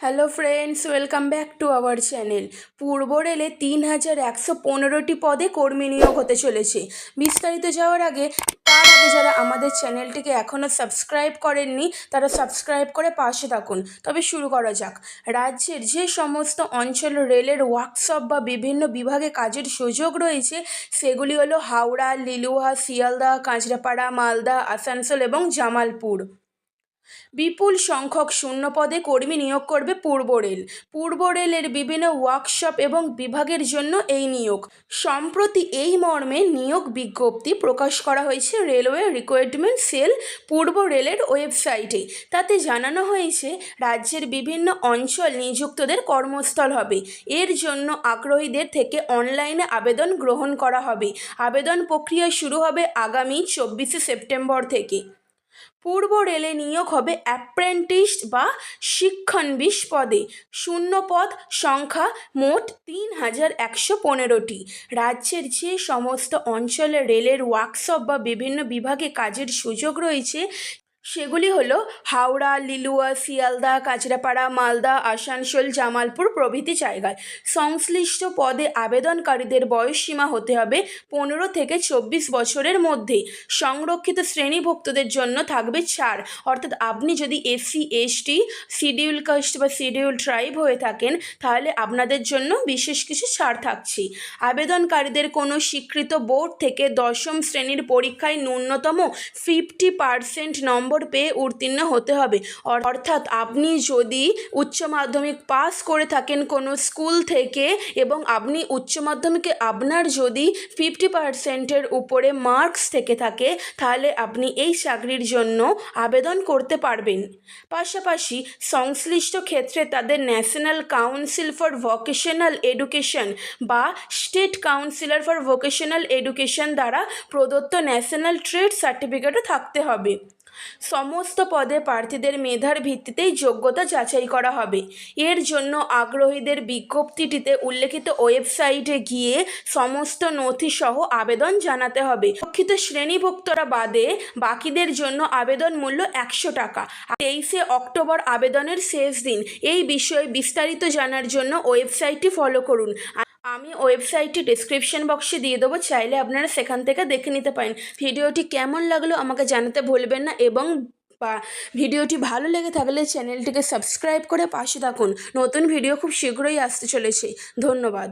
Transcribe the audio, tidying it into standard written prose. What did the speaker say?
Hello friends, welcome back to our channel. পূর্ব রেলে ৩,১১৫টি পদে কর্মী নিয়োগ হতে চলেছে। বিস্তারিত যাওয়ার আগে যারা আমাদের চ্যানেলটিকে এখনও সাবস্ক্রাইব করেননি তারা সাবস্ক্রাইব করে পাশে থাকুন। তবে শুরু করা যাক। রাজ্যের যে সমস্ত অঞ্চল রেলের ওয়ার্কশপ বা বিভিন্ন বিভাগে কাজের সুযোগ রয়েছে সেগুলি হলো হাওড়া, লিলুয়া, শিয়ালদা, কাঁচরাপাড়া, মালদা, আসানসোল এবং জামালপুর। বিপুল সংখ্যক শূন্য পদে কর্মী নিয়োগ করবে পূর্ব রেল। পূর্ব রেলের বিভিন্ন ওয়ার্কশপ এবং বিভাগের জন্য এই নিয়োগ। সম্প্রতি এই মর্মে নিয়োগ বিজ্ঞপ্তি প্রকাশ করা হয়েছে রেলওয়ে রিক্রুটমেন্ট সেল পূর্ব রেলের ওয়েবসাইটে। তাতে জানানো হয়েছে রাজ্যের বিভিন্ন অঞ্চল নিযুক্তদের কর্মস্থল হবে। এর জন্য আগ্রহীদের থেকে অনলাইনে আবেদন গ্রহণ করা হবে। আবেদন প্রক্রিয়া শুরু হবে আগামী 24শে সেপ্টেম্বর থেকে। পূর্ব রেলে নিয়োগ হবে অ্যাপ্রেন্টিস বা শিক্ষানবিশ পদে। শূন্য পদ সংখ্যা মোট ৩,১১৫টি। রাজ্যের যে সমস্ত অঞ্চলে রেলের ওয়ার্কশপ বা বিভিন্ন বিভাগে কাজের সুযোগ রয়েছে সেগুলি হলো হাওড়া, লিলুয়া, শিয়ালদা, কাঁচরাপাড়া, মালদা, আসানসোল, জামালপুর প্রভৃতি জায়গায়। সংশ্লিষ্ট পদে আবেদনকারীদের বয়সসীমা হতে হবে 15 থেকে 24 বছরের মধ্যে। সংরক্ষিত শ্রেণীভুক্তদের জন্য থাকবে ছাড়, অর্থাৎ আপনি যদি এসসি, এসটি, শিডিউল কাস্ট বা শিডিউল ট্রাইব হয়ে থাকেন তাহলে আপনাদের জন্য বিশেষ কিছু ছাড় থাকছে। আবেদনকারীদের কোনো স্বীকৃত বোর্ড থেকে 10ম শ্রেণীর পরীক্ষায় ন্যূনতম 50% নম্বর পেয়ে উত্তীর্ণ হতে হবে। অর্থাৎ আপনি যদি উচ্চ মাধ্যমিক পাস করে থাকেন কোনো স্কুল থেকে এবং আপনি উচ্চ মাধ্যমিকে আপনার যদি 50%-এর উপরে মার্কস থেকে থাকে তাহলে আপনি এই চাকরির জন্য আবেদন করতে পারবেন। পাশাপাশি সংশ্লিষ্ট ক্ষেত্রে তাদের national council for vocational education বা state councillor for vocational education দ্বারা প্রদত্ত ন্যাশনাল ট্রেড সার্টিফিকেটও থাকতে হবে। সমস্ত পদে প্রার্থীদের মেধার ভিত্তিতেই যোগ্যতা যাচাই করা হবে। এর জন্য আগ্রহীদের বিজ্ঞপ্তিটিতে উল্লেখিত ওয়েবসাইটে গিয়ে সমস্ত নথিসহ আবেদন জানাতে হবে। সংরক্ষিত শ্রেণীভুক্তরা বাদে বাকিদের জন্য আবেদন মূল্য 100 টাকা। 23শে অক্টোবর আবেদনের শেষ দিন। এই বিষয়ে বিস্তারিত জানার জন্য ওয়েবসাইটটি ফলো করুন। আমি ওয়েবসাইটটি ডেসক্রিপশন বক্সে দিয়ে দেবো, চাইলে আপনারা সেখান থেকে দেখে নিতে পারেন। ভিডিওটি কেমন লাগলো আমাকে জানাতে ভুলবেন না এবং ভিডিওটি ভালো লেগে থাকলে চ্যানেলটিকে সাবস্ক্রাইব করে পাশে থাকুন। নতুন ভিডিও খুব শীঘ্রই আসতে চলেছে। ধন্যবাদ।